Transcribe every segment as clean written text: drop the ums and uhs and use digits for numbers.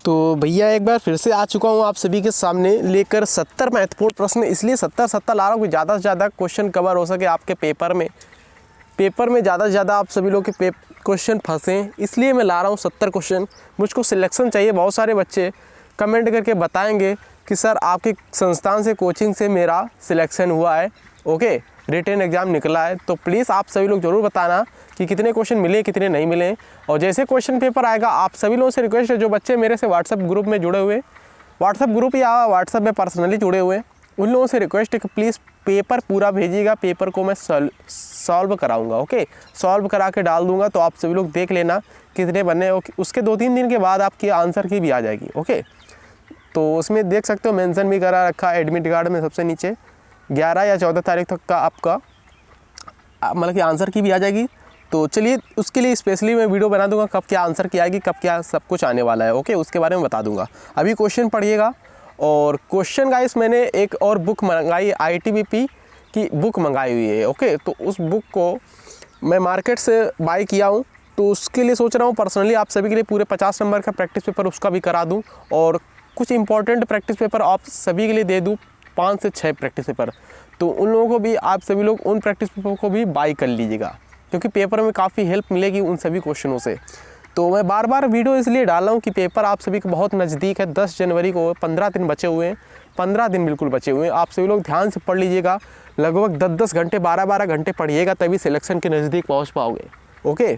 तो भैया एक बार फिर से आ चुका हूँ आप सभी के सामने लेकर 70 महत्वपूर्ण प्रश्न। इसलिए 70 ला रहा हूँ कि ज़्यादा से ज़्यादा क्वेश्चन कवर हो सके आपके पेपर में ज़्यादा से ज़्यादा आप सभी लोग के क्वेश्चन फंसें, इसलिए मैं ला रहा हूँ 70 क्वेश्चन। मुझको सिलेक्शन चाहिए। बहुत सारे बच्चे कमेंट करके बताएंगे कि सर आपके संस्थान से कोचिंग से मेरा सिलेक्शन हुआ है, ओके, रिटन एग्ज़ाम निकला है। तो प्लीज़ आप सभी लोग ज़रूर बताना कि कितने क्वेश्चन मिले कितने नहीं मिले। और जैसे क्वेश्चन पेपर आएगा आप सभी लोगों से रिक्वेस्ट है, जो बच्चे मेरे से व्हाट्सएप ग्रुप में जुड़े हुए, व्हाट्सएप ग्रुप या व्हाट्सएप में पर्सनली जुड़े हुए, उन लोगों से रिक्वेस्ट है कि प्लीज़ पेपर पूरा भेजिएगा। पेपर को मैं सॉल्व कराऊंगा, ओके, सॉल्व करा के डाल दूंगा। तो आप सभी लोग देख लेना कितने बने। उसके 2-3 दिन के बाद आपकी आंसर की भी आ जाएगी, ओके। तो उसमें देख सकते हो मेंशन भी करा रखा है एडमिट कार्ड में सबसे नीचे 11 या 14 तारीख तक का आपका मतलब कि आंसर की भी आ जाएगी। तो चलिए उसके लिए स्पेशली मैं वीडियो बना दूंगा कब क्या आंसर की आएगी, कब क्या सब कुछ आने वाला है, ओके, उसके बारे में बता दूंगा। अभी क्वेश्चन पढ़िएगा। और क्वेश्चन गाइस मैंने एक और बुक मंगाई, ITBP की बुक मंगाई हुई है, ओके। तो उस बुक को मैं मार्केट से बाई किया हूँ। तो उसके लिए सोच रहा हूँ पर्सनली आप सभी के लिए पूरे 50 नंबर का प्रैक्टिस पेपर उसका भी करा दूँ और कुछ इंपॉर्टेंट प्रैक्टिस पेपर आप सभी के लिए दे दूँ, 5 से 6 प्रैक्टिस पेपर। तो उन लोगों को भी आप सभी लोग उन प्रैक्टिस पेपर को भी बाई कर लीजिएगा, क्योंकि पेपर में काफ़ी हेल्प मिलेगी उन सभी क्वेश्चनों से। तो मैं बार बार वीडियो इसलिए डाल रहा हूँ कि पेपर आप सभी को बहुत नज़दीक है। 10 जनवरी को 15 दिन बचे हुए हैं, 15 दिन बिल्कुल बचे हुए हैं। आप सभी लोग ध्यान से पढ़ लीजिएगा, लगभग 10-10 घंटे 12-12 घंटे पढ़िएगा, तभी सिलेक्शन के नज़दीक पहुँच पाओगे, ओके।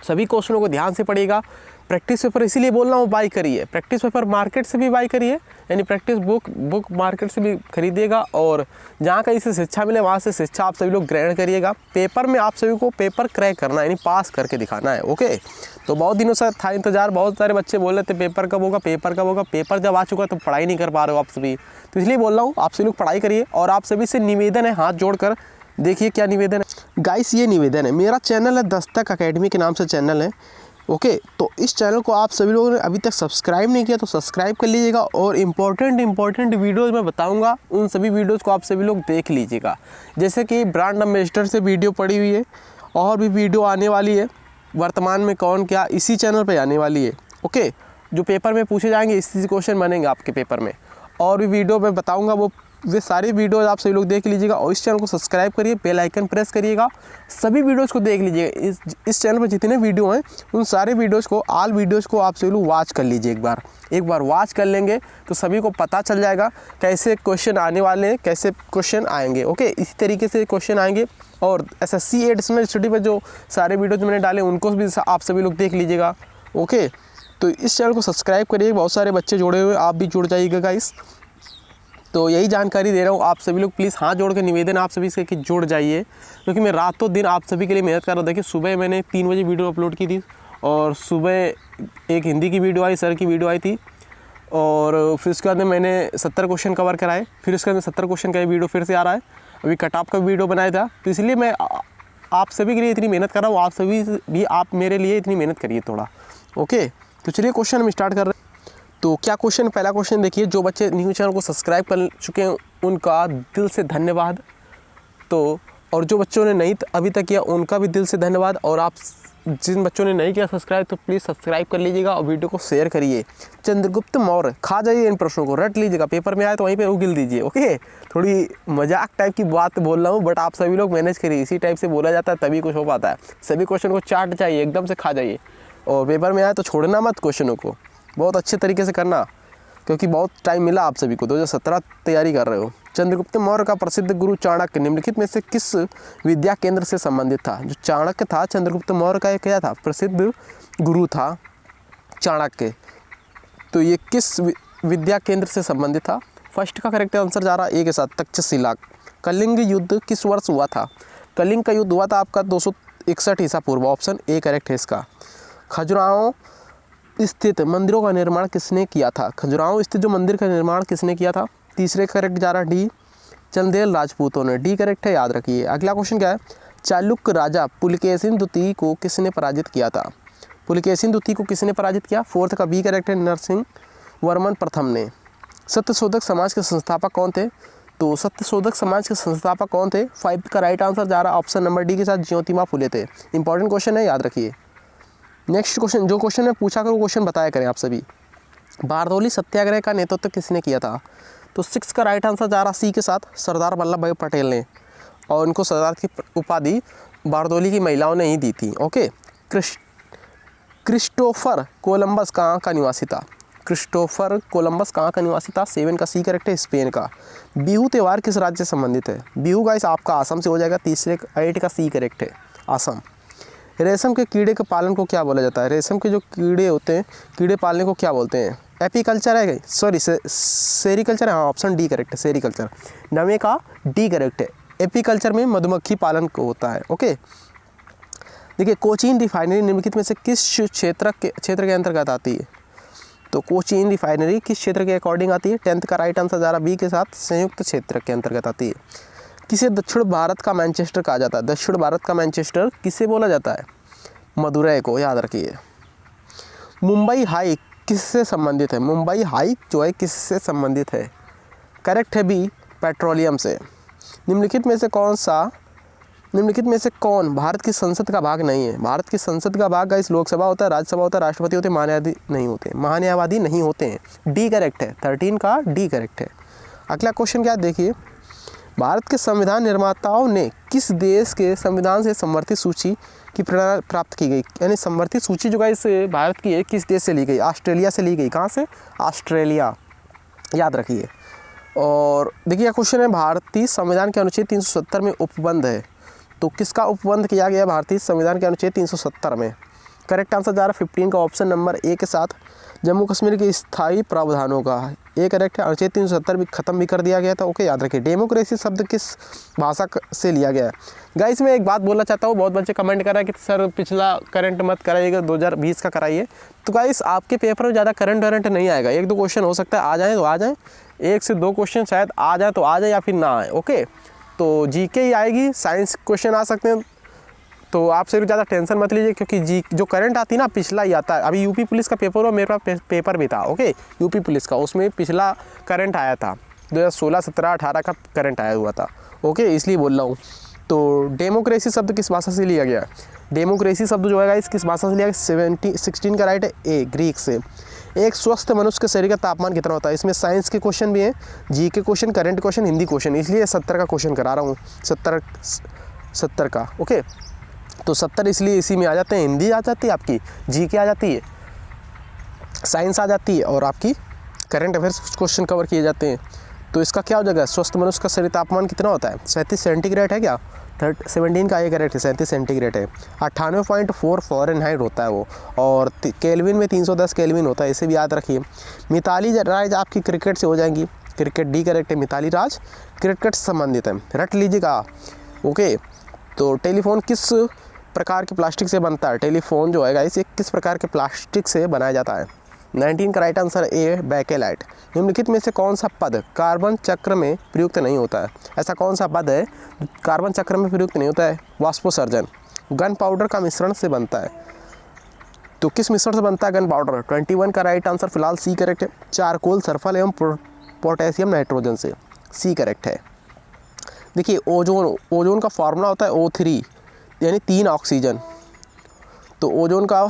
सभी क्वेश्चनों को ध्यान से पढ़िएगा। प्रैक्टिस पेपर इसीलिए बोल रहा हूँ बाई करिए, प्रैक्टिस पेपर मार्केट से भी बाई करिए, यानी प्रैक्टिस बुक मार्केट से भी खरीदिएगा और जहाँ कहीं से शिक्षा मिले वहाँ से शिक्षा आप सभी लोग ग्रहण करिएगा। पेपर में आप सभी को पेपर क्रैक करना है, यानी पास करके दिखाना है, ओके। तो बहुत दिनों से था इंतजार, बहुत सारे बच्चे बोल रहे थे पेपर कब होगा, पेपर कब होगा। पेपर जब आ चुका तो पढ़ाई नहीं कर पा रहे हो आप सभी, तो इसलिए बोल रहा हूँ आप सभी लोग पढ़ाई करिए। और आप सभी से निवेदन है, हाथ जोड़कर देखिए क्या निवेदन है गाइस। ये निवेदन है, मेरा चैनल है दस्तक अकेडमी के नाम से चैनल है, ओके। तो इस चैनल को आप सभी लोगों ने अभी तक सब्सक्राइब नहीं किया तो सब्सक्राइब कर लीजिएगा। और इम्पोर्टेंट वीडियोज़ मैं बताऊंगा, उन सभी वीडियोज़ को आप सभी लोग देख लीजिएगा। जैसे कि ब्रांड एम्बेसडर से वीडियो पड़ी हुई है, और भी वीडियो आने वाली है वर्तमान में, कौन क्या इसी चैनल पर आने वाली है, ओके। जो पेपर में पूछे जाएंगे इसी क्वेश्चन बनेंगे आपके पेपर में, और भी वीडियो मैं बताऊँगा, वे सारी वीडियोज़ आप सभी लोग देख लीजिएगा। और इस चैनल को सब्सक्राइब करिए, बेल आइकन प्रेस करिएगा, सभी वीडियोज़ को देख लीजिएगा। इस चैनल पर जितने वीडियो हैं उन सारे वीडियोज़ को, ऑल वीडियोज़ को आप सभी लोग वॉच कर लीजिए। एक बार वॉच कर लेंगे तो सभी को पता चल जाएगा कैसे क्वेश्चन आने वाले हैं, कैसे क्वेश्चन आएंगे, ओके। इसी तरीके से क्वेश्चन आएंगे। और SSC एडिशनल स्टडी पर जो सारे वीडियोज़ मैंने डाले उनको भी आप सभी लोग देख लीजिएगा, ओके। तो इस चैनल को सब्सक्राइब करिए, बहुत सारे बच्चे जुड़े हुए, आप भी जुड़ जाइएगा गाइस। तो यही जानकारी दे रहा हूँ, आप सभी लोग प्लीज़ हाथ जोड़ के निवेदन आप सभी से कि जुड़ जाइए, क्योंकि मैं रातों दिन आप सभी के लिए मेहनत कर रहा हूँ। देखिए सुबह मैंने 3 बजे वीडियो अपलोड की थी, और सुबह एक हिंदी की वीडियो आई, सर की वीडियो आई थी, और फिर उसके बाद में मैंने 70 क्वेश्चन कवर कराए। फिर उसके बाद 70 क्वेश्चन का वीडियो फिर से आ रहा है, अभी कट ऑफ का वीडियो बनाया था। तो इसलिए मैं आप सभी के लिए इतनी मेहनत कर रहा हूँ, आप सभी भी आप मेरे लिए इतनी मेहनत करिए थोड़ा, ओके। तो चलिए क्वेश्चन हम स्टार्ट कर रहे हैं। तो क्या क्वेश्चन, पहला क्वेश्चन देखिए। जो बच्चे न्यू चैनल को सब्सक्राइब कर चुके हैं उनका दिल से धन्यवाद। तो और जो बच्चों ने नहीं अभी तक किया उनका भी दिल से धन्यवाद। और आप जिन बच्चों ने नहीं किया सब्सक्राइब तो प्लीज़ सब्सक्राइब कर लीजिएगा और वीडियो को शेयर करिए। चंद्रगुप्त मौर्य, खा जाइए इन प्रश्नों को, रट लीजिएगा, पेपर में आए तो वहीं पे उगिल दीजिए, ओके। थोड़ी मजाक टाइप की बात बोल रहा हूँ, बट आप सभी लोग मैनेज करिए, इसी टाइप से बोला जाता है तभी कुछ हो पाता है। सभी क्वेश्चन को चाट चाहिए, एकदम से खा जाइए, और पेपर में आए तो छोड़ना मत क्वेश्चनों को, बहुत अच्छे तरीके से करना, क्योंकि बहुत टाइम मिला आप सभी को, 2017 तैयारी कर रहे हो। चंद्रगुप्त मौर्य का प्रसिद्ध गुरु चाणक्य निम्नलिखित में से किस विद्या केंद्र से संबंधित था? जो चाणक्य था, चंद्रगुप्त मौर्य का क्या था, प्रसिद्ध गुरु था चाणक्य। तो ये किस विद्या केंद्र से संबंधित था? फर्स्ट का करेक्ट आंसर जा रहा है ए के साथ, तक्षशिला। कलिंग युद्ध किस वर्ष हुआ था? कलिंग का युद्ध हुआ था आपका 261 ईसा पूर्व, ऑप्शन ए करेक्ट है इसका। खजुराहो स्थित मंदिरों का निर्माण किसने किया था? खजुराहो स्थित जो मंदिर का निर्माण किसने किया था? तीसरे करेक्ट जा रहा डी, चंदेल राजपूतों ने, डी करेक्ट है, याद रखिए। अगला क्वेश्चन क्या है? चालुक्य राजा पुलकेशिन द्वितीय को किसने पराजित किया था? पुलकेशिन द्वितीय को किसने पराजित किया? फोर्थ का बी करेक्ट है, नरसिंह वर्मन प्रथम ने। सत्यशोधक समाज के संस्थापक कौन थे? तो सत्यशोधक समाज के संस्थापक कौन थे? 5 का राइट आंसर जा रहा है ऑप्शन नंबर डी के साथ, ज्योतिबा फुले थे। इंपॉर्टेंट क्वेश्चन है, याद रखिए। नेक्स्ट क्वेश्चन, जो क्वेश्चन मैं पूछा करूँ क्वेश्चन बताया करें आप सभी। बारदौली सत्याग्रह का नेतृत्व किसने किया था? तो 6 का राइट आंसर जा रहा सी के साथ, सरदार वल्लभ भाई पटेल ने, और उनको सरदार की उपाधि बारदौली की महिलाओं ने ही दी थी। ओके। क्रिस्टोफर कोलंबस कहाँ का निवासी था? क्रिस्टोफर कोलंबस कहाँ का निवासी था? 7 का सी करेक्ट है, स्पेन का। बिहू त्यौहार किस राज्य से संबंधित है? बिहू गाइस आपका असम से हो जाएगा, 8 का सी करेक्ट है, असम। रेशम के कीड़े के पालन को क्या बोला जाता है? रेशम के जो कीड़े होते हैं, कीड़े पालने को क्या बोलते हैं? एपीकल्चर है, सॉरी सेरिकल्चर है, हाँ ऑप्शन डी करेक्ट है, सेरिकल्चर। 9 का डी करेक्ट है। एपीकल्चर में मधुमक्खी पालन को होता है। ओके। देखिए, कोचीन रिफाइनरी निम्नलिखित में से किस क्षेत्र के अंतर्गत आती है? तो कोचीन रिफाइनरी किस क्षेत्र के अकॉर्डिंग आती है? 10th का राइट आंसर जा रहा बी के साथ, संयुक्त क्षेत्र के अंतर्गत आती है। किसे दक्षिण भारत का मैनचेस्टर कहा जाता है? दक्षिण भारत का मैनचेस्टर किसे बोला जाता है? मदुरै को, याद रखिए। मुंबई हाई किससे संबंधित है? मुंबई हाई जो है किससे संबंधित है? करेक्ट है बी, पेट्रोलियम से। निम्नलिखित में से कौन भारत की संसद का भाग नहीं है? भारत की संसद का भाग गाइस लोकसभा होता है, राज्यसभा होता है, राष्ट्रपति होते हैं, महान्यायवादी नहीं होते हैं। डी करेक्ट है, 13 का डी करेक्ट है। अगला क्वेश्चन क्या देखिए, भारत के संविधान निर्माताओं ने किस देश के संविधान से समर्थित सूची की प्रेरणा प्राप्त की गई? यानी समर्थित सूची जो गाइस भारत की है किस देश से ली गई? ऑस्ट्रेलिया से ली गई। कहाँ से? ऑस्ट्रेलिया, याद रखिए। और देखिए क्वेश्चन है, भारतीय संविधान के अनुच्छेद 370 में उपबंध है, तो किसका उपबंध किया गया भारतीय संविधान के अनुच्छेद 370 में? करेक्ट आंसर जा रहा 15 का ऑप्शन नंबर ए के साथ, जम्मू कश्मीर के स्थायी प्रावधानों का। ये करेक्ट है। अनुच्छेद 370 भी खत्म भी कर दिया गया था। ओके, याद रखिए। डेमोक्रेसी शब्द किस भाषा से लिया गया है? गाइस मैं एक बात बोलना चाहता हूँ, बहुत बच्चे कमेंट कर रहे हैं कि सर पिछला करंट मत कराइएगा, 2020 का कराइए। तो गाइस आपके पेपर में ज़्यादा करंट वरेंट नहीं आएगा, 1-2 क्वेश्चन हो सकता है आ जाए तो आ जाए, 1 से 2 क्वेश्चन शायद आ जाए तो आ जाए या फिर ना आए। ओके, तो जीके ही आएगी, साइंस क्वेश्चन आ सकते हैं, तो आप सिर्फ ज़्यादा टेंशन मत लीजिए, क्योंकि जो करंट आती है ना पिछला ही आता है। अभी यूपी पुलिस का पेपर और मेरे पास पेपर भी था। ओके, यूपी पुलिस का, उसमें पिछला करंट आया था, 2016, 17, 18 का करंट आया हुआ था। ओके, इसलिए बोल रहा हूँ। तो डेमोक्रेसी शब्द किस भाषा से लिया गया? डेमोक्रेसी शब्द जो है इस किस भाषा से लिया गया? 16 का राइट है ए, ग्रीक से। एक स्वस्थ मनुष्य के शरीर का तापमान कितना होता है? इसमें साइंस के क्वेश्चन भी हैं, जी के question, current question, Hindi question, इसलिए 70 का क्वेश्चन करा रहा हूँ, 70 का। ओके, तो 70 इसलिए इसी में आ जाते हैं, हिंदी आ जाती है आपकी, जी के आ जाती है, साइंस आ जाती है, और आपकी करंट अफेयर्स क्वेश्चन कवर किए जाते हैं। तो इसका क्या हो जाएगा? स्वस्थ मनुष्य का शरीर तापमान कितना होता है? 37 सेंटीग्रेड है क्या? 17 का ये करेक्ट है, 37 सेंटीग्रेड है। 98.4 फ़ारेनहाइट होता है वो, और केल्विन में 310 केल्विन होता है, इसे भी याद रखिए। मिताली राज आपकी क्रिकेट से हो जाएंगी, क्रिकेट डी करेक्ट है, मिताली राज क्रिकेट से संबंधित है, रट लीजिएगा। ओके, तो टेलीफोन किस प्रकार के प्लास्टिक से बनता है? टेलीफोन जो है इसे किस प्रकार के प्लास्टिक से बनाया जाता है? 19 का राइट आंसर ए, बैकेलाइट। निम्नलिखित में से कौन सा पद कार्बन चक्र में प्रयुक्त नहीं होता है? ऐसा कौन सा पद है कार्बन चक्र में प्रयुक्त नहीं होता है? वाष्पोसर्जन। गन पाउडर का मिश्रण से बनता है, तो किस मिश्रण से बनता है गन पाउडर? 21 का राइट आंसर फिलहाल सी करेक्ट है, चारकोल, सल्फर एवं पोटेशियम नाइट्रोजन से, सी करेक्ट है। देखिए ओजोन का फार्मूला होता है O3, यानी 3 ऑक्सीजन। तो ओजोन का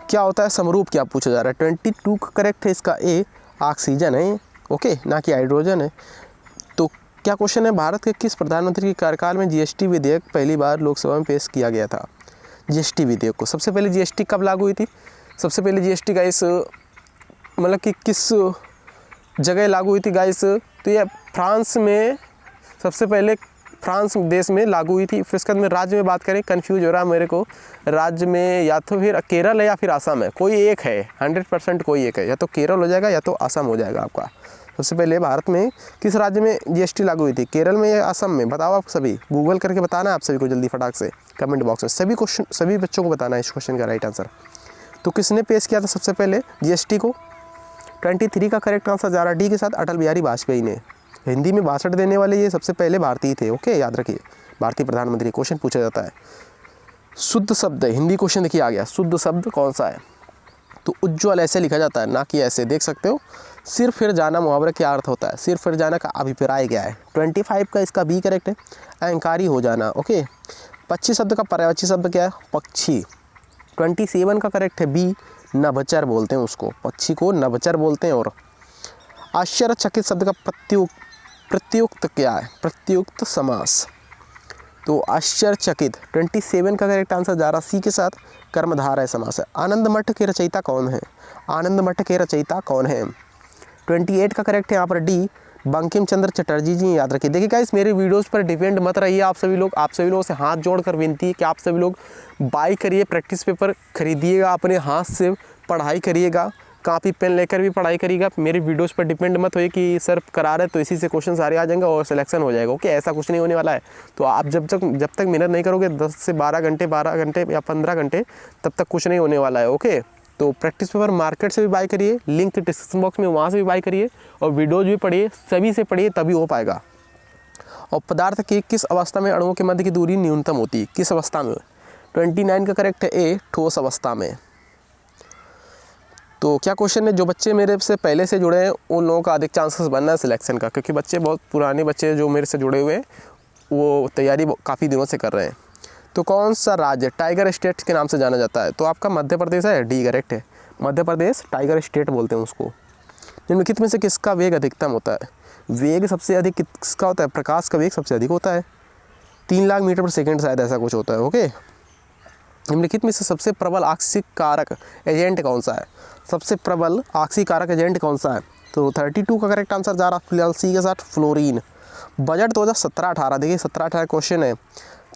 क्या होता है समरूप, क्या पूछा जा रहा है? 22 का करेक्ट है, इसका ए, ऑक्सीजन है। ओके, ना कि हाइड्रोजन है। तो क्या क्वेश्चन है, भारत के किस प्रधानमंत्री के कार्यकाल में जीएसटी विधेयक पहली बार लोकसभा में पेश किया गया था? जीएसटी विधेयक को सबसे पहले जीएसटी कब लागू हुई थी? सबसे पहले जीएसटी गाइस मतलब कि किस जगह लागू हुई थी गाइस? तो ये फ्रांस में, सबसे पहले फ्रांस देश में लागू हुई थी। फिर उसके बाद में राज्य में बात करें, कंफ्यूज हो रहा है मेरे को, राज्य में या तो फिर केरल है या फिर असम है, कोई एक है, 100% कोई एक है, या तो केरल हो जाएगा या तो असम हो जाएगा आपका। सबसे पहले भारत में किस राज्य में जीएसटी लागू हुई थी? केरल में या असम में? बताओ आप सभी, गूगल करके बताना है आप सभी को जल्दी फटाक से कमेंट बॉक्स में। सभी बच्चों को बताना है इस क्वेश्चन का राइट आंसर। तो किसने पेश किया था सबसे पहले जीएसटी को? 23 का करेक्ट आंसर जा रहा डी के साथ, अटल बिहारी वाजपेयी ने। हिंदी में भाषण देने वाले ये सबसे पहले भारतीय थे। ओके, याद रखिए, भारतीय प्रधानमंत्री क्वेश्चन पूछा जाता है। शुद्ध शब्द हिंदी क्वेश्चन देखिए आ गया, शुद्ध शब्द कौन सा है? तो उज्ज्वल ऐसे लिखा जाता है, ना कि ऐसे, देख सकते हो। सिर फिर जाना मुहावरे क्या अर्थ होता है? सिर फिर जाना का अभिप्राय क्या है? 25 का इसका बी करेक्ट है, अहंकारी हो जाना। ओके, पक्षी शब्द का पर्यायवाची शब्द क्या है? पक्षी। 27 का करेक्ट है बी, नभचर बोलते हैं उसको, पक्षी को नभचर बोलते हैं। और आश्चर्यचकित शब्द का प्रत्युक्त क्या है? प्रत्युक्त समास। तो आश्चर्यचकित 27 का करेक्ट आंसर जा रहा सी के साथ, कर्मधारय समास है। आनंद मठ के रचयिता कौन है? आनंद मठ के रचयिता कौन है? 28 का करेक्ट है यहाँ पर डी, बंकिम चंद्र चटर्जी जी, याद रखिए। देखिए गाइस, मेरे वीडियोस पर डिपेंड मत रहिए आप सभी लोगों से हाथ जोड़कर विनती है कि आप सभी लोग बाई करिए, प्रैक्टिस पेपर खरीदिएगा, अपने हाथ से पढ़ाई करिएगा, कॉपी पेन लेकर भी पढ़ाई करिएगा। मेरे वीडियोस पर डिपेंड मत होइए कि सर करा रहे तो इसी से क्वेश्चन सारे आ जाएंगे और सिलेक्शन हो जाएगा। ओके, ऐसा कुछ नहीं होने वाला है। तो आप जब तक मेहनत नहीं करोगे 10 से 12 घंटे या 15 घंटे, तब तक कुछ नहीं होने वाला है। ओके, तो प्रैक्टिस पेपर मार्केट से भी बाई करिए, लिंक डिस्क्रिप्शन बॉक्स में वहाँ से भी बाई करिए, और वीडियोज भी पढ़िए, सभी से पढ़िए, तभी हो पाएगा। और पदार्थ की किस अवस्था में अणुओं के मध्य की दूरी न्यूनतम होती है? किस अवस्था में? 29 का करेक्ट है ए, ठोस अवस्था में। तो क्या क्वेश्चन है, जो बच्चे मेरे से पहले से जुड़े हैं उन लोगों का अधिक चांसेस बनना है सिलेक्शन का, क्योंकि बच्चे बहुत पुराने बच्चे जो मेरे से जुड़े हुए हैं वो तैयारी काफ़ी दिनों से कर रहे हैं। तो कौन सा राज्य टाइगर स्टेट के नाम से जाना जाता है? तो आपका मध्य प्रदेश है, डी करेक्ट है। मध्य प्रदेश टाइगर स्टेट बोलते हैं उसको। निम्नलिखित में से किसका वेग अधिकतम होता है? वेग सबसे अधिक किसका होता है? प्रकाश का वेग सबसे अधिक होता है, 3 लाख मीटर पर सेकेंड, शायद ऐसा कुछ होता है। ओके, निम्नलिखित में से सबसे प्रबल आक्सीय कारक एजेंट कौन सा है? सबसे प्रबल आक्सीय कारक एजेंट कौन सा है? तो 32 का करेक्ट आंसर जा रहा फिलहाल सी के साथ, फ्लोरीन। बजट 2017-18, देखिए 17-18 क्वेश्चन है।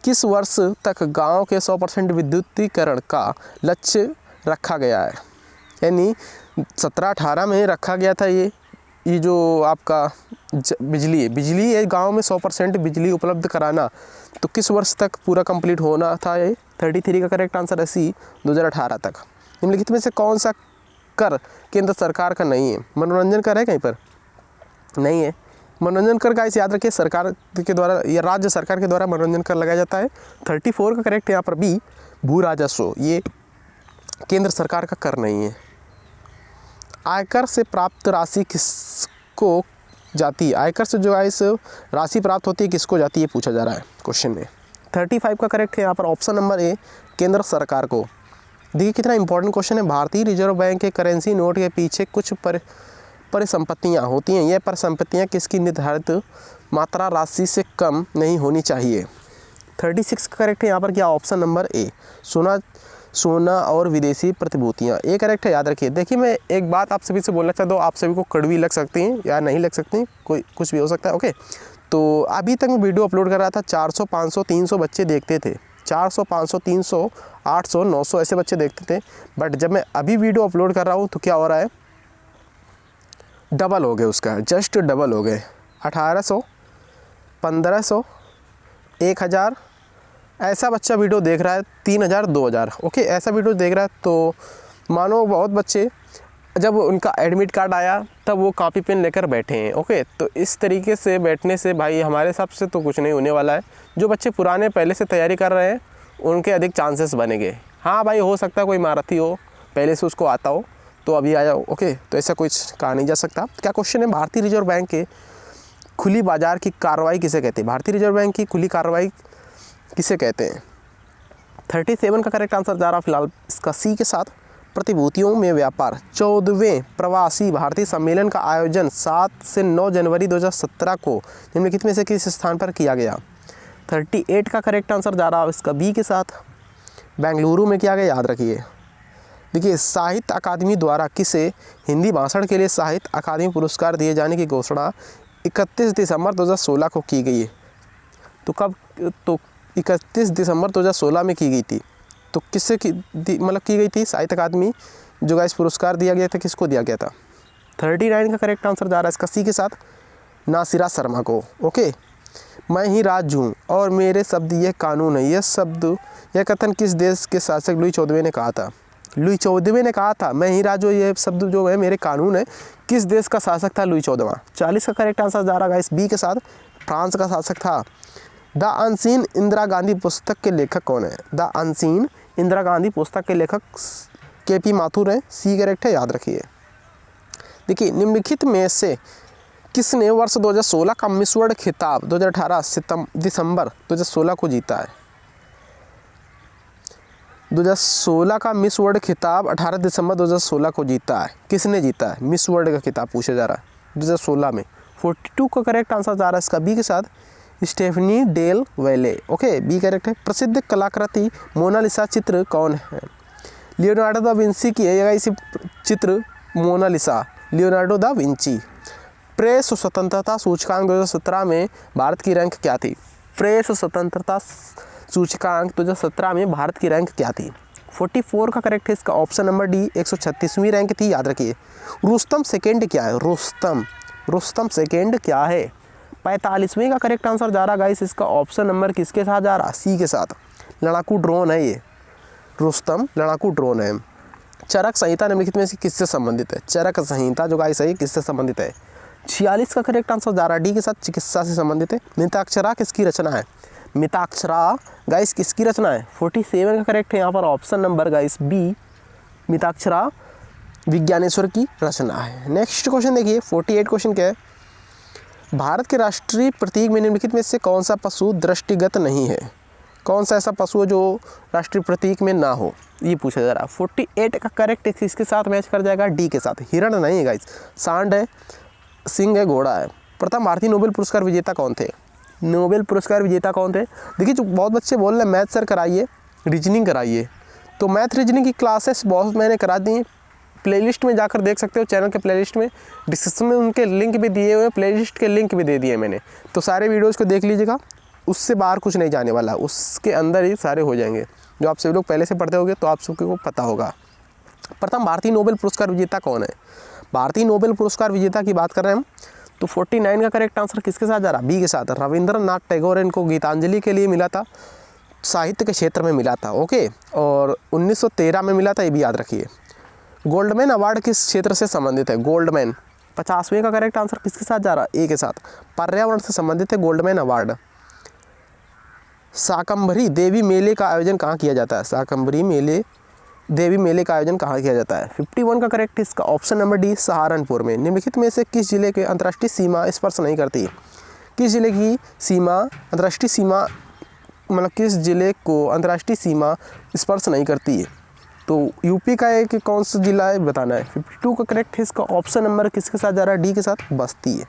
किस वर्ष तक गांव के 100% विद्युतीकरण का लक्ष्य रखा गया है? यानी 17-18 में रखा गया था ये जो आपका बिजली है गांव में 100% बिजली उपलब्ध कराना, तो किस वर्ष तक पूरा कंप्लीट होना था ये? 33 का करेक्ट आंसर है सी, 2018 तक। निम्नलिखित में से कौन सा कर केंद्र सरकार का नहीं है? मनोरंजन कर है कहीं पर? नहीं है। मनोरंजन कर गाइस याद रखिए, सरकार के द्वारा या राज्य सरकार के द्वारा मनोरंजन कर लगाया जाता है। 34 का करेक्ट है यहाँ पर बी, भू राजस्व, ये केंद्र सरकार का कर नहीं है। आयकर से प्राप्त राशि किसको जाती है? आयकर से जो गाइस राशि प्राप्त होती है किसको जाती है पूछा जा रहा है क्वेश्चन में। 35 का करेक्ट है यहाँ पर ऑप्शन नंबर ए, केंद्र सरकार को। देखिए कितना इंपॉर्टेंट क्वेश्चन है। भारतीय रिजर्व बैंक के करेंसी नोट के पीछे कुछ परिसंपत्तियाँ होती हैं, यह परिसंपत्तियाँ किसकी निर्धारित मात्रा राशि से कम नहीं होनी चाहिए? 36 का करेक्ट है यहाँ पर क्या? ऑप्शन नंबर ए, सोना और विदेशी प्रतिभूतियाँ, ये करेक्ट है, याद रखिए। देखिए मैं एक बात आप सभी से बोलना चाहता हूँ, आप सभी को कड़वी लग सकती हैं या नहीं लग सकती, कोई कुछ भी हो सकता है। ओके, तो अभी तक मैं वीडियो अपलोड कर रहा था, 400, 500, 300 बच्चे देखते थे, 400, 500, 300, 800, 900 ऐसे बच्चे देखते थे। बट जब मैं अभी वीडियो अपलोड कर रहा हूँ तो क्या हो रहा है? डबल हो गए, उसका जस्ट डबल हो गए। 1800, 1500, 1000 ऐसा बच्चा वीडियो देख रहा है, 3000, 2000। ओके, ऐसा वीडियो देख रहा है। तो मानो बहुत बच्चे जब उनका एडमिट कार्ड आया तब वो कॉपी पेन लेकर बैठे हैं। ओके, तो इस तरीके से बैठने से भाई हमारे हिसाब से तो कुछ नहीं होने वाला है। जो बच्चे पुराने पहले से तैयारी कर रहे हैं उनके अधिक चांसेस बनेंगे। हाँ भाई, हो सकता है कोई महारथी हो, पहले से उसको आता हो तो अभी आ जाओ। ओके, तो ऐसा कुछ कहा नहीं जा सकता। क्या क्वेश्चन है, भारतीय रिजर्व बैंक के खुली बाजार की कार्रवाई किसे कहते हैं? भारतीय रिजर्व बैंक की खुली कार्रवाई किसे कहते हैं? 37 का करेक्ट आंसर जा रहा फिलहाल इसका सी के साथ, प्रतिभूतियों में व्यापार। 14वें प्रवासी भारतीय सम्मेलन का आयोजन 7 से 9 जनवरी 2017 को निम्नलिखित में से किस स्थान पर किया गया? 38 का करेक्ट आंसर जा रहा इसका बी के साथ, बेंगलुरु में किया गया, याद रखिए। देखिए, साहित्य अकादमी द्वारा किसे हिंदी भाषण के लिए साहित्य अकादमी पुरस्कार दिए जाने की घोषणा 31 दिसंबर 2016 को की गई है। तो कब? तो 31 दिसंबर 2016 में की गई थी। तो किससे की गई थी? साहित्य अकादमी जो गाइस पुरस्कार दिया गया था, किसको दिया गया था? 39 का करेक्ट आंसर जा रहा है इसका सी के साथ, नासिरा शर्मा को। ओके, मैं ही राज हूँ और मेरे शब्द ये कानून है, यह कथन किस देश के शासक लुई 14वें ने कहा था? लुई 14वें ने कहा था मैं ही राज हूँ, ये शब्द जो है मेरे कानून है। किस देश का शासक था लुई 14वां? 40 का करेक्ट आंसर जा रहा है इस बी के साथ, फ्रांस का शासक था। द अनसीन इंदिरा गांधी पुस्तक के लेखक कौन है? द अनसीन इंदिरा गांधी पुस्तक के लेखक KP माथुर हैं, सी करेक्ट है, याद रखिए। देखिए, निम्नलिखित में से किसने वर्ष 2016 का मिस वर्ल्ड खिताब 2018 दिसंबर 2016 को जीता है? 2016 का मिस वर्ल्ड खिताब 18 दिसंबर 2016 को जीता है। किसने जीता है मिस वर्ल्ड का खिताब पूछा जा रहा है 2016 में। 42 का करेक्ट आंसर जा रहा है इसका बी के साथ, स्टेफनी डेल वेले। ओके, बी करेक्ट है। प्रसिद्ध कलाकृति मोनालिसा चित्र कौन है? लियोनार्डो दा विंची की है इसी चित्र Mona Lisa, Leonardo da Vinci. Press स्वतंत्रता सूचकांक 2017 में भारत की रैंक क्या थी? प्रेस स्वतंत्रता सूचकांक 2017 में भारत की रैंक क्या थी? 44 का करेक्ट है इसका ऑप्शन नंबर डी, 136वीं रैंक थी, याद रखिए। रुस्तम सेकंड क्या है? रुस्तम सेकंड क्या है? 45वें का करेक्ट आंसर जा रहा गाइस इसका ऑप्शन नंबर किसके साथ जा रहा? सी के साथ, लड़ाकू ड्रोन है ये। रुस्तम लड़ाकू ड्रोन है। चरक संहिता निम्नलिखित में से किससे संबंधित है? चरक संहिता जो गाइस है किससे संबंधित है? 46 का करेक्ट आंसर जा रहा है डी के साथ, चिकित्सा से संबंधित है। मिताक्षरा किसकी रचना है? मिताक्षरा गाइस किसकी रचना है? 47 का करेक्ट है यहाँ पर option number guys B, Mitakshara Vijnaneshwara की रचना है। नेक्स्ट क्वेश्चन देखिए 48 क्वेश्चन क्या है? भारत के राष्ट्रीय प्रतीक में निम्नलिखित में से कौन सा पशु दृष्टिगत नहीं है? कौन सा ऐसा पशु है जो राष्ट्रीय प्रतीक में ना हो, ये पूछा जा रहा है। 48 का करेक्ट इसके साथ मैच कर जाएगा डी के साथ, हिरण नहीं है गाइस, सांड है, सिंह है, घोड़ा है। प्रथम भारतीय नोबेल पुरस्कार विजेता कौन थे? नोबेल पुरस्कार विजेता कौन थे? देखिए जो बहुत बच्चे बोल रहे हैं मैथ सर कराइए, रीजनिंग कराइए, तो मैथ रीजनिंग की क्लासेस बहुत मैंने करा दी। प्लेलिस्ट में जाकर देख सकते हो, चैनल के प्लेलिस्ट में, डिस्क्रिप्शन में उनके लिंक भी दिए हुए, प्लेलिस्ट के लिंक भी दे दिए मैंने, तो सारे वीडियोज़ को देख लीजिएगा। उससे बाहर कुछ नहीं जाने वाला, उसके अंदर ही सारे हो जाएंगे। जो आप सभी लोग पहले से पढ़ते होंगे तो आप सबको पता होगा। प्रथम भारतीय नोबेल पुरस्कार विजेता कौन है? भारतीय नोबेल पुरस्कार विजेता की बात कर रहे हैं हम, तो 49 का करेक्ट आंसर किसके साथ जा रहा? बी के साथ, रविंद्रनाथ टैगोर। इनको गीतांजलि के लिए मिला था, साहित्य के क्षेत्र में मिला था। ओके, और 1913 में मिला था, ये भी याद रखिए। गोल्डमैन अवार्ड किस क्षेत्र से संबंधित है? गोल्डमैन 50वें का करेक्ट आंसर किसके साथ जा रहा? ए के साथ, पर्यावरण से संबंधित है गोल्डमैन अवार्ड। शाकंभरी देवी मेले का आयोजन कहाँ किया जाता है? शाकंभरी देवी मेले का आयोजन कहाँ किया जाता है? 51 का करेक्ट इसका ऑप्शन नंबर डी, सहारनपुर में। निम्नलिखित में से किस जिले के अंतर्राष्ट्रीय सीमा स्पर्श नहीं करती? किस जिले की सीमा अंतर्राष्ट्रीय सीमा, मतलब किस जिले को अंतर्राष्ट्रीय सीमा स्पर्श नहीं करती है? तो यूपी का एक कौन सा जिला है बताना है। 52 का करेक्ट है इसका ऑप्शन नंबर किसके साथ जा रहा है? डी के साथ, बस्ती है।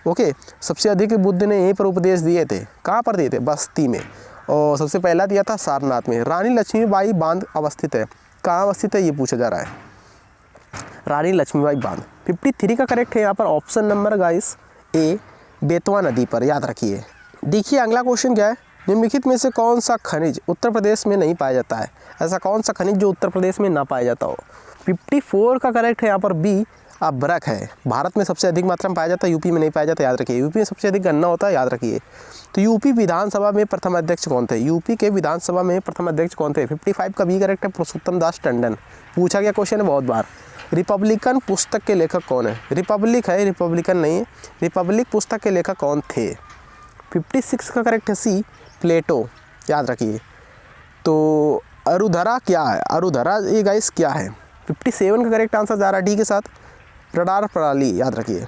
ओके, सबसे अधिक बुद्ध ने यहीं पर उपदेश दिए थे, कहाँ पर दिए थे? बस्ती में। और सबसे पहला दिया था सारनाथ में। रानी लक्ष्मीबाई बांध अवस्थित है, कहाँ अवस्थित है ये पूछा जा रहा है? रानी लक्ष्मीबाई बांध। 53 का करेक्ट है यहाँ पर ऑप्शन नंबर गाइस ए, बेतवा नदी पर, याद रखिए। देखिए अगला क्वेश्चन क्या है? निम्नलिखित में से कौन सा खनिज उत्तर प्रदेश में नहीं पाया जाता है? ऐसा कौन सा खनिज जो उत्तर प्रदेश में ना पाया जाता हो? 54 का करेक्ट है यहाँ पर बी, अभ्रक है। भारत में सबसे अधिक मात्रा में पाया जाता है, यूपी में नहीं पाया जाता, याद रखिए। यूपी में सबसे अधिक गन्ना होता है, याद रखिए। तो यूपी विधानसभा में प्रथम अध्यक्ष कौन थे? यूपी के विधानसभा में प्रथम अध्यक्ष कौन थे? 55 का बी करेक्ट है, पुरुषोत्तम दास टंडन। पूछा गया क्वेश्चन है बहुत बार। रिपब्लिकन पुस्तक के लेखक कौन है? रिपब्लिक है, रिपब्लिकन नहीं है। रिपब्लिक पुस्तक के लेखक कौन थे? 56 का करेक्ट है सी, प्लेटो, याद रखिए। तो अरुधरा क्या है? अरुधरा ये गाइस क्या है? 57 का करेक्ट आंसर जा रहा है डी के साथ, रडार प्रणाली, याद रखिए।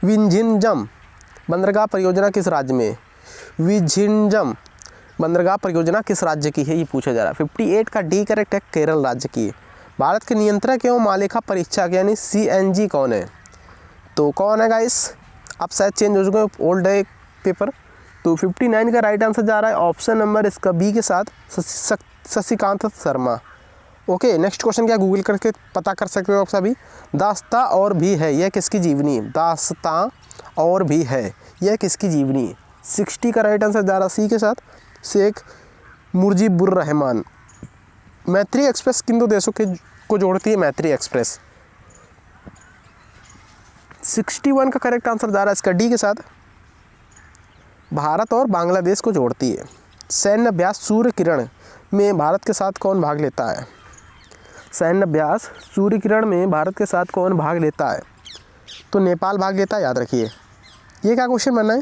विंझिनम बंदरगाह परियोजना किस राज्य में? विंझिनम बंदरगाह परियोजना किस राज्य की है ये पूछा जा रहा है। 58 का डी करेक्ट है, केरल राज्य की। भारत के नियंत्रक एवं मालिका परीक्षक यानी CNG कौन है? तो कौन है गाइस? अब शायद चेंज हो चुके हैं, ओल्ड है पेपर। तो 59 का राइट आंसर जा रहा है ऑप्शन नंबर इसका बी के साथ, Shashikant Sharma. Okay, next question क्या गूगल करके पता कर सकते हो आप सभी। दास्ता और भी है, यह किसकी जीवनी? दास्ता और भी है, यह किसकी जीवनी? 60 का राइट आंसर जा रहा सी के साथ, शेख मुजीबुर रहमान। मैत्री एक्सप्रेस किन दो देशों को जोड़ती है? मैत्री एक्सप्रेस। 61 का करेक्ट आंसर जा रहा है इसका डी के साथ, भारत और बांग्लादेश को जोड़ती है। सैन्य अभ्यास सूर्य किरण में भारत के साथ कौन भाग लेता है? सैन्य अभ्यास सूर्य किरण में भारत के साथ कौन भाग लेता है? तो नेपाल भाग लेता है, याद रखिए। ये क्या क्वेश्चन बनना है?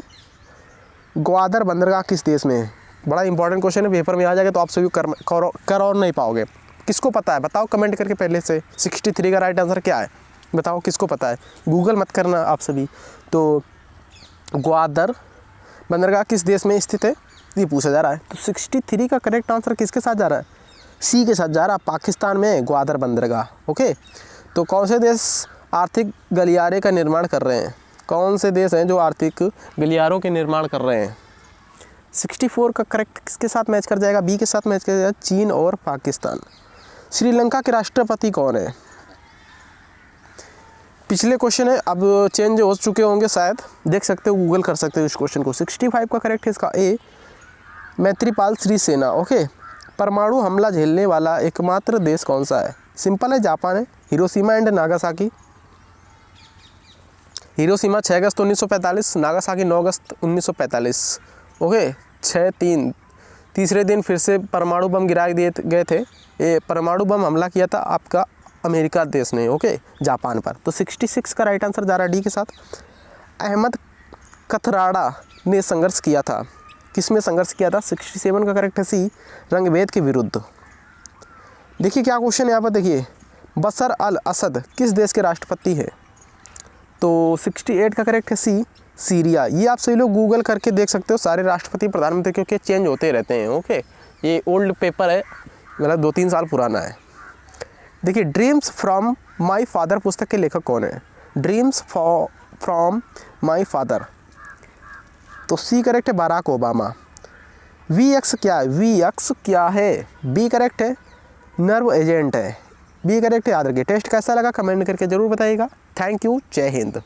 ग्वादर बंदरगाह किस देश में है? बड़ा इंपॉर्टेंट क्वेश्चन है, पेपर में आ जाएगा तो आप सभी कर और नहीं पाओगे। किसको पता है बताओ कमेंट करके पहले से। 63 का राइट आंसर क्या है बताओ, किसको पता है? गूगल मत करना आप सभी। तो ग्वादर बंदरगाह किस देश में स्थित है? ये पूछा जा रहा है। तो 63 का करेक्ट आंसर किसके साथ जा रहा है? सी के साथ जा रहा है। पाकिस्तान में ग्वादर बंदरगाह। ओके, तो कौन से देश आर्थिक गलियारे का निर्माण कर रहे हैं? कौन से देश हैं जो आर्थिक गलियारों के निर्माण कर रहे हैं? 64 का करेक्ट किसके साथ मैच कर जाएगा? बी के साथ मैच कर जाएगा, चीन और पाकिस्तान। श्रीलंका के राष्ट्रपति कौन है? पिछले क्वेश्चन है, अब चेंज हो चुके होंगे शायद, देख सकते हो, गूगल कर सकते हो इस क्वेश्चन को। 65 का करेक्ट है इसका ए, मैत्रीपाल सिरिसेना। ओके, परमाणु हमला झेलने वाला एकमात्र देश कौन सा है? सिंपल है, जापान है। Hiroshima and Nagasaki. Hiroshima 6 August 1945, Nagasaki 9 August 1945। Okay, 6-3, तीसरे दिन फिर से परमाणु बम गिरा दिए गए थे। ये परमाणु बम हमला किया था आपका अमेरिका देश ने, ओके, जापान पर। तो 66 का राइट आंसर जा रहा है डी के साथ। अहमद कथराड़ा ने संघर्ष किया था, किस में संघर्ष किया था? 67 का करेक्ट है सी, रंगभेद के विरुद्ध। देखिए क्या क्वेश्चन है यहाँ पर, देखिए, बशर अल असद किस देश के राष्ट्रपति है? तो 68 का करेक्ट है सी, सीरिया। ये आप सभी लोग गूगल करके देख सकते हो, सारे राष्ट्रपति प्रधानमंत्री, क्योंकि चेंज होते रहते हैं। ओके, ये ओल्ड पेपर है, मतलब 2-3 साल पुराना है। देखिए, ड्रीम्स फ्रॉम माई फादर पुस्तक के लेखक कौन है? ड्रीम्स फ्रॉम माई फादर, तो सी करेक्ट है, बराक ओबामा। VX क्या है? VX क्या है? बी करेक्ट है, नर्व एजेंट है। बी करेक्ट है, याद रखिए। टेस्ट कैसा लगा कमेंट करके ज़रूर बताइएगा। थैंक यू, जय हिंद।